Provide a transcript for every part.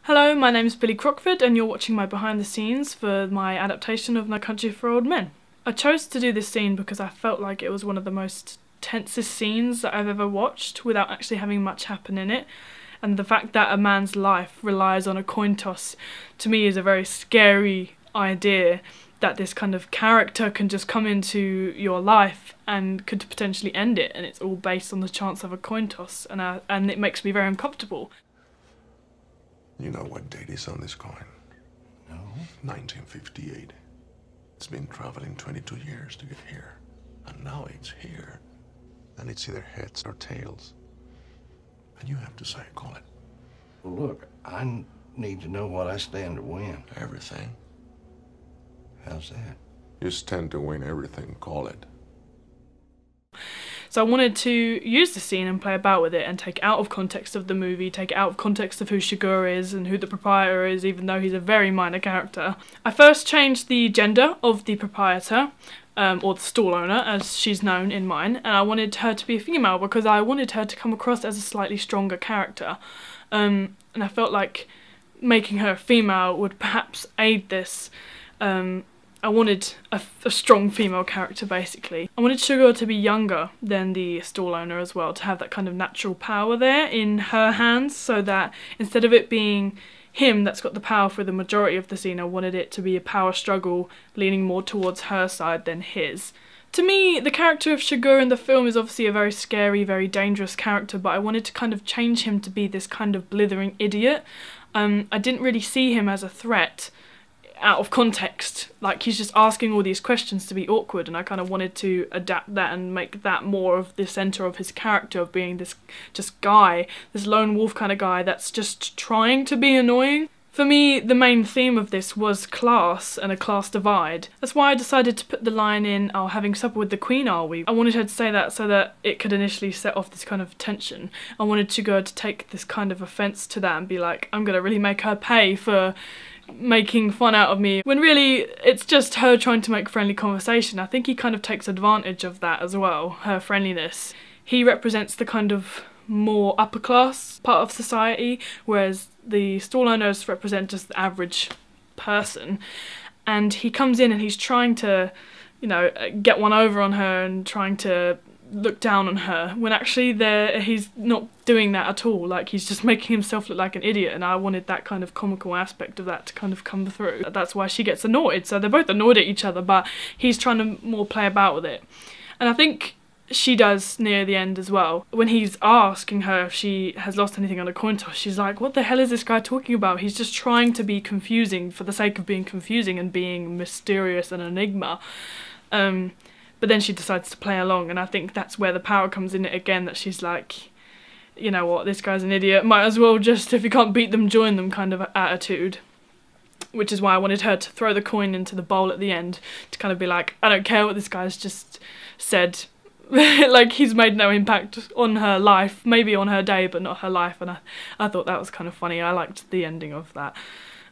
Hello, my name's Billie Crockford and you're watching my behind the scenes for my adaptation of No Country for Old Men. I chose to do this scene because I felt like it was one of the most tensest scenes that I've ever watched without actually having much happen in it, and the fact that a man's life relies on a coin toss to me is a very scary idea, that this kind of character can just come into your life and could potentially end it, and it's all based on the chance of a coin toss, and it makes me very uncomfortable. You know what date is on this coin? No. 1958. It's been traveling 22 years to get here. And now it's here. And it's either heads or tails. And you have to say, call it. Well, look, I need to know what I stand to win. Everything. How's that? You stand to win everything, call it. So I wanted to use the scene and play about with it and take it out of context of the movie, take it out of context of who Sugar is and who the proprietor is, even though he's a very minor character. I first changed the gender of the proprietor, or the stall owner as she's known in mine, and I wanted her to be a female because I wanted her to come across as a slightly stronger character. And I felt like making her a female would perhaps aid this. I wanted a strong female character, basically. I wanted Sugar to be younger than the stall owner as well, to have that kind of natural power there in her hands, so that instead of it being him that's got the power for the majority of the scene, I wanted it to be a power struggle leaning more towards her side than his. To me, the character of Sugar in the film is obviously a very scary, very dangerous character, but I wanted to kind of change him to be this kind of blithering idiot. I didn't really see him as a threat out of context, like he's just asking all these questions to be awkward, and I kind of wanted to adapt that and make that more of the centre of his character, of being this just guy, this lone wolf kind of guy that's just trying to be annoying. For me, the main theme of this was class and a class divide. That's why I decided to put the line in, "Oh, having supper with the Queen, are we?" I wanted her to say that so that it could initially set off this kind of tension. I wanted Sugar to take this kind of offence to that and be like, I'm gonna really make her pay for making fun out of me, when really it's just her trying to make friendly conversation. I think he kind of takes advantage of that as well, her friendliness. He represents the kind of more upper class part of society, whereas the stall owners represent just the average person, and he comes in and he's trying to, you know, get one over on her and trying to look down on her, when actually he's not doing that at all. Like, he's just making himself look like an idiot, and I wanted that kind of comical aspect of that to kind of come through. That's why she gets annoyed, so they're both annoyed at each other, but he's trying to more play about with it. And I think she does near the end as well. When he's asking her if she has lost anything on a coin toss, she's like, what the hell is this guy talking about? He's just trying to be confusing for the sake of being confusing and being mysterious and enigma. But then she decides to play along, and I think that's where the power comes in it again, that she's like, you know what, this guy's an idiot, might as well just, if you can't beat them, join them kind of attitude. Which is why I wanted her to throw the coin into the bowl at the end, to kind of be like, I don't care what this guy's just said. Like, he's made no impact on her life, maybe on her day, but not her life, and I thought that was kind of funny. I liked the ending of that.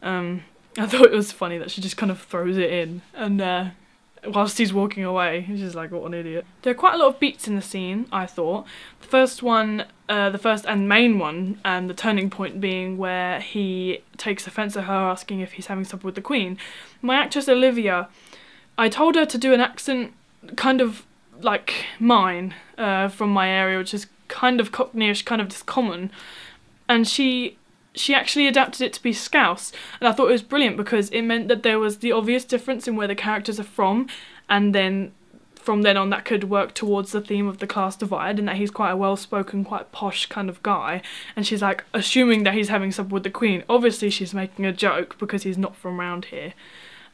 I thought it was funny that she just kind of throws it in, and whilst he's walking away, he's just like, what an idiot. There are quite a lot of beats in the scene, I thought. The first one, the first and main one, and the turning point being where he takes offence at her asking if he's having supper with the Queen. My actress Olivia, I told her to do an accent kind of like mine, from my area, which is kind of Cockneyish, kind of just common, and she actually adapted it to be Scouse, and I thought it was brilliant because it meant that there was the obvious difference in where the characters are from, and then from then on that could work towards the theme of the class divide, and that he's quite a well-spoken, quite posh kind of guy, and she's like assuming that he's having supper with the Queen. Obviously she's making a joke because he's not from around here,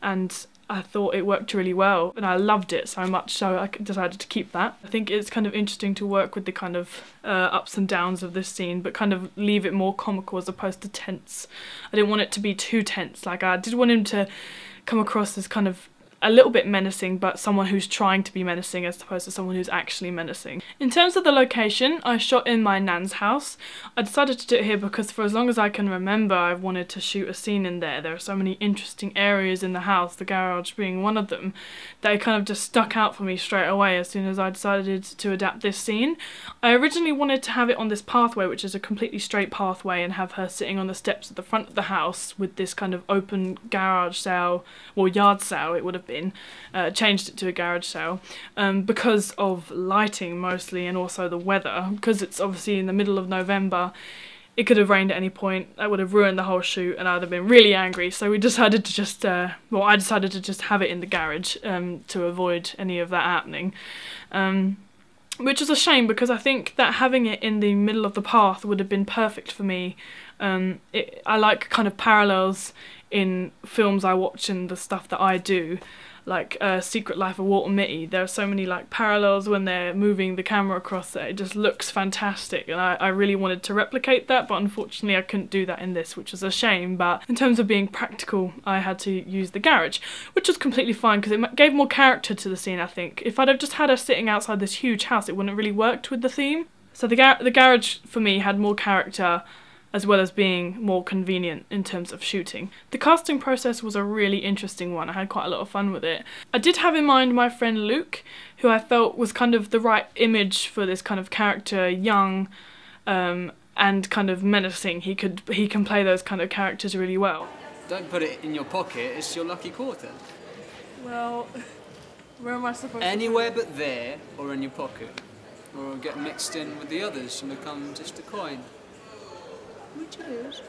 and I thought it worked really well, and I loved it so much, so I decided to keep that. I think it's kind of interesting to work with the kind of ups and downs of this scene, but kind of leave it more comical as opposed to tense. I didn't want it to be too tense. Like, I did want him to come across as kind of a little bit menacing, but someone who's trying to be menacing as opposed to someone who's actually menacing. In terms of the location, I shot in my nan's house. I decided to do it here because for as long as I can remember, I've wanted to shoot a scene in there. There are so many interesting areas in the house, the garage being one of them, that it kind of just stuck out for me straight away as soon as I decided to adapt this scene. I originally wanted to have it on this pathway, which is a completely straight pathway, and have her sitting on the steps at the front of the house with this kind of open garage sale, or yard sale it would have been. Changed it to a garage sale because of lighting mostly, and also the weather, because it's obviously in the middle of November. It could have rained at any point. That would have ruined the whole shoot and I'd have been really angry, so we decided to just I decided to just have it in the garage to avoid any of that happening, which is a shame because I think that having it in the middle of the path would have been perfect for me. I like kind of parallels in films I watch and the stuff that I do, like Secret Life of Walter Mitty. There are so many like parallels when they're moving the camera across there. It just looks fantastic, and I really wanted to replicate that, but unfortunately I couldn't do that in this, which was a shame. But in terms of being practical, I had to use the garage, which was completely fine because it gave more character to the scene, I think. If I'd have just had her sitting outside this huge house, it wouldn't have really worked with the theme. So the garage for me had more character, as well as being more convenient in terms of shooting. The casting process was a really interesting one. I had quite a lot of fun with it. I did have in mind my friend Luke, who I felt was kind of the right image for this kind of character, young and kind of menacing. He can play those kind of characters really well. Don't put it in your pocket, it's your lucky quarter. Well, where am I supposed to Anywhere but there, or in your pocket. Or get mixed in with the others and become just a coin. Which it is.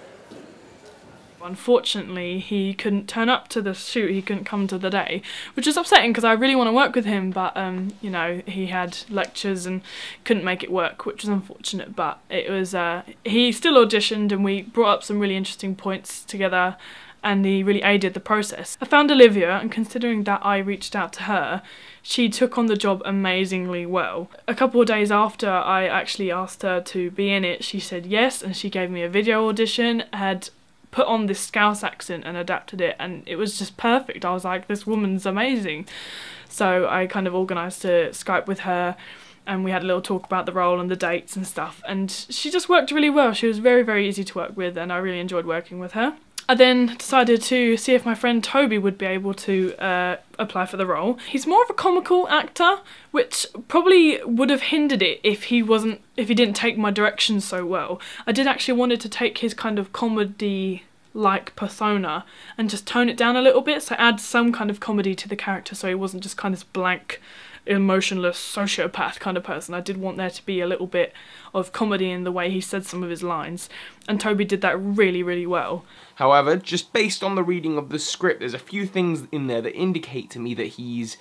Unfortunately, he couldn't turn up to the shoot, he couldn't come to the day, which is upsetting because I really want to work with him, but you know, he had lectures and couldn't make it work, which was unfortunate. But it was, he still auditioned and we brought up some really interesting points together, and he really aided the process. I found Olivia, and considering that I reached out to her, she took on the job amazingly well. A couple of days after I actually asked her to be in it, she said yes, and she gave me a video audition, had put on this Scouse accent and adapted it, and it was just perfect. I was like, this woman's amazing. So I kind of organised to Skype with her, and we had a little talk about the role and the dates and stuff, and she just worked really well. She was very, very easy to work with, and I really enjoyed working with her. I then decided to see if my friend Toby would be able to apply for the role. He's more of a comical actor, which probably would have hindered it if he didn't take my direction so well. I did actually wanted to take his kind of comedy-like persona and just tone it down a little bit, so add some kind of comedy to the character so he wasn't just kind of this blank, emotionless sociopath kind of person. I did want there to be a little bit of comedy in the way he said some of his lines, and Toby did that really, really well. However, just based on the reading of the script, there's a few things in there that indicate to me that he's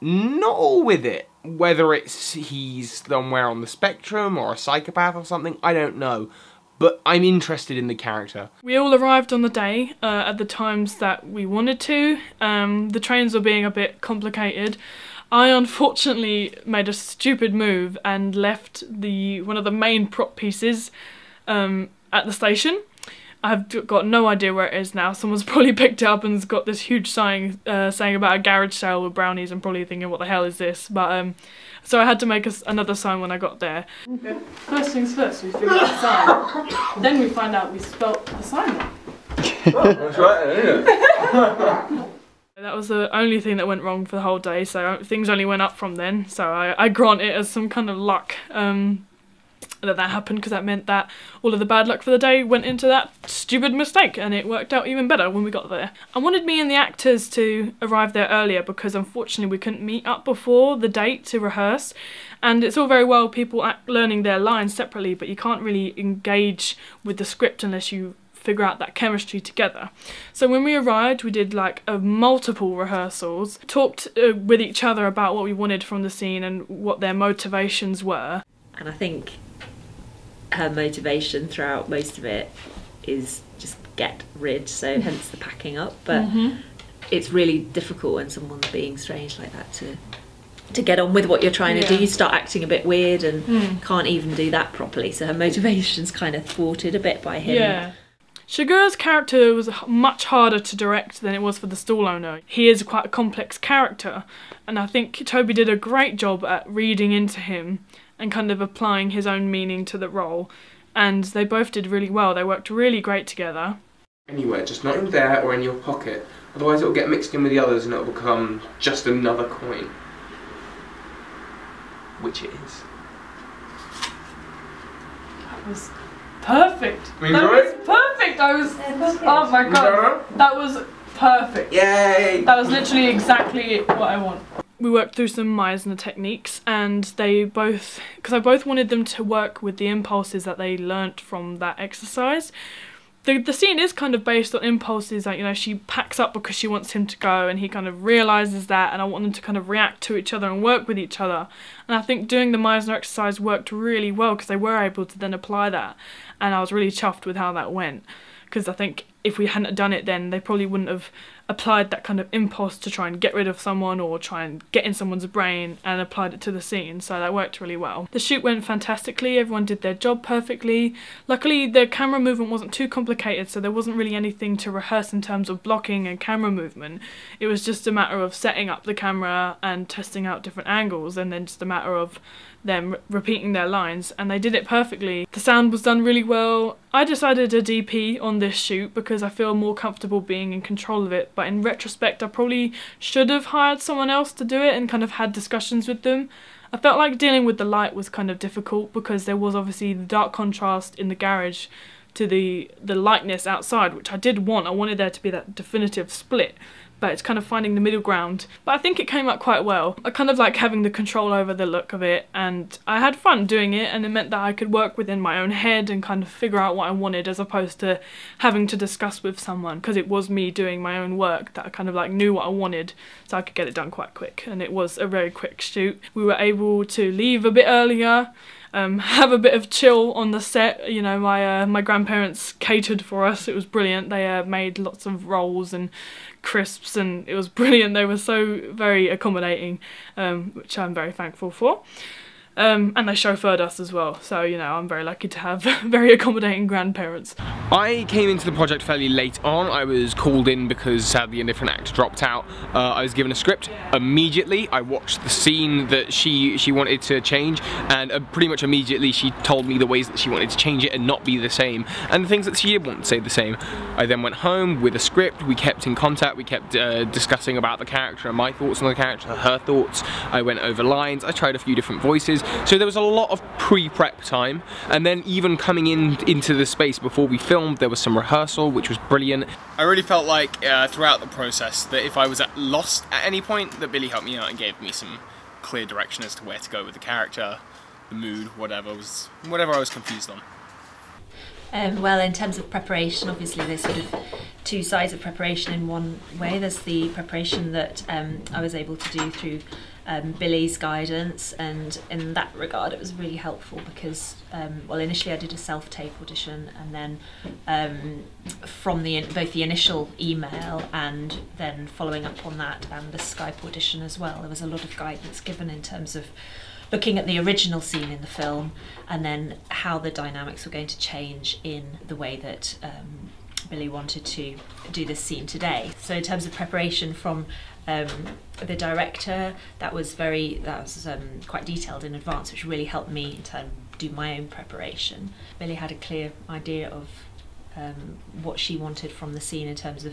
not all with it. Whether it's he's somewhere on the spectrum or a psychopath or something, I don't know. But I'm interested in the character. We all arrived on the day at the times that we wanted to. The trains were being a bit complicated. I unfortunately made a stupid move and left one of the main prop pieces at the station. I've got no idea where it is now. Someone's probably picked it up and has got this huge sign saying about a garage sale with brownies, and probably thinking, what the hell is this? But so I had to make another sign when I got there. Okay. First things first, we figured out the sign. Then we find out we spelt the sign wrong. That's right, isn't it? That was the only thing that went wrong for the whole day, so things only went up from then. So I grant it as some kind of luck that happened, because that meant that all of the bad luck for the day went into that stupid mistake, and it worked out even better when we got there. I wanted me and the actors to arrive there earlier because unfortunately we couldn't meet up before the date to rehearse, and it's all very well people learning their lines separately, but you can't really engage with the script unless you figure out that chemistry together. So when we arrived, we did like multiple rehearsals, talked with each other about what we wanted from the scene and what their motivations were. And I think her motivation throughout most of it is just get rid, so hence the packing up. But it's really difficult when someone's being strange like that to get on with what you're trying to do. You start acting a bit weird and can't even do that properly. So her motivation's kind of thwarted a bit by him. Yeah. Sugar's character was much harder to direct than it was for the stall owner. He is quite a complex character, and I think Toby did a great job at reading into him and kind of applying his own meaning to the role, and they both did really well. They worked really great together. Anywhere, just not in there or in your pocket, otherwise it'll get mixed in with the others and it'll become just another coin. Which it is. That was perfect. You That enjoy was it? perfect. Oh my god. That was perfect. Yay! That was literally exactly what I want. We worked through some Meisner techniques, and they both, because I both wanted them to work with the impulses that they learnt from that exercise. The scene is kind of based on impulses, like, you know, she packs up because she wants him to go and he kind of realises that, and I want them to kind of react to each other and work with each other. And I think doing the Meisner exercise worked really well because they were able to then apply that, and I was really chuffed with how that went, because I think if we hadn't done it then they probably wouldn't have applied that kind of impulse to try and get rid of someone or try and get in someone's brain and applied it to the scene, so that worked really well. The shoot went fantastically, everyone did their job perfectly. Luckily the camera movement wasn't too complicated, so there wasn't really anything to rehearse in terms of blocking and camera movement. It was just a matter of setting up the camera and testing out different angles, and then just a matter of them repeating their lines, and they did it perfectly. The sound was done really well. I decided a DP on this shoot because I feel more comfortable being in control of it, but in retrospect I probably should have hired someone else to do it and kind of had discussions with them. I felt like dealing with the light was kind of difficult because there was obviously the dark contrast in the garage to the lightness outside, which I did want. I wanted there to be that definitive split, but it's kind of finding the middle ground. But I think it came out quite well. I kind of like having the control over the look of it, and I had fun doing it, and it meant that I could work within my own head and kind of figure out what I wanted as opposed to having to discuss with someone, because it was me doing my own work that I kind of like knew what I wanted, so I could get it done quite quick, and it was a very quick shoot. We were able to leave a bit earlier, have a bit of chill on the set. You know, my grandparents catered for us. It was brilliant. They made lots of rolls and crisps, and it was brilliant. They were so very accommodating, which I'm very thankful for. And they chauffeured us as well, so you know, I'm very lucky to have very accommodating grandparents. I came into the project fairly late on. I was called in because sadly a different actor dropped out. I was given a script immediately. I watched the scene that she wanted to change, and pretty much immediately she told me the ways that she wanted to change it and not be the same, and the things that she did want to say the same. I then went home with a script. We kept in contact. We kept discussing about the character and my thoughts on the character, her thoughts. I went over lines. I tried a few different voices. So there was a lot of pre-prep time, and then even coming into the space before we filmed, there was some rehearsal, which was brilliant. I really felt like throughout the process that if I was lost at any point, that Billie helped me out and gave me some clear direction as to where to go with the character, the mood, whatever I was confused on. Well, in terms of preparation, obviously there's sort of two sides of preparation in one way. There's the preparation that I was able to do through Billie's guidance, and in that regard it was really helpful because well, initially I did a self-tape audition, and then from both the initial email and then following up on that and the Skype audition as well, there was a lot of guidance given in terms of looking at the original scene in the film and then how the dynamics were going to change in the way that Billie wanted to do this scene today. So in terms of preparation from the director, that was quite detailed in advance, which really helped me in turn do my own preparation. Billie had a clear idea of what she wanted from the scene in terms of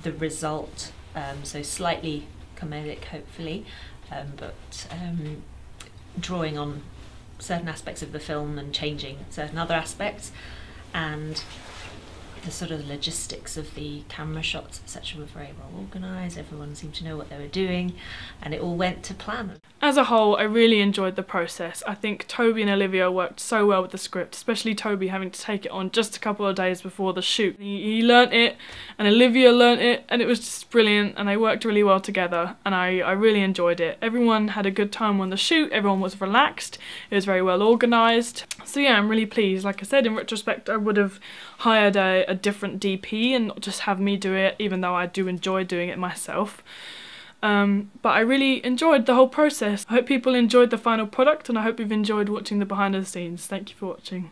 the result, so slightly comedic hopefully, but drawing on certain aspects of the film and changing certain other aspects, and the sort of logistics of the camera shots, etc., were very well organised. Everyone seemed to know what they were doing, and it all went to plan. As a whole, I really enjoyed the process. I think Toby and Olivia worked so well with the script, especially Toby having to take it on just a couple of days before the shoot. He learnt it, and Olivia learnt it, and it was just brilliant, and they worked really well together, and I really enjoyed it. Everyone had a good time on the shoot, everyone was relaxed, it was very well organised. So yeah, I'm really pleased. Like I said, in retrospect, I would have hired a different DP and not just have me do it, even though I do enjoy doing it myself. But I really enjoyed the whole process. I hope people enjoyed the final product, and I hope you've enjoyed watching the behind the scenes. Thank you for watching.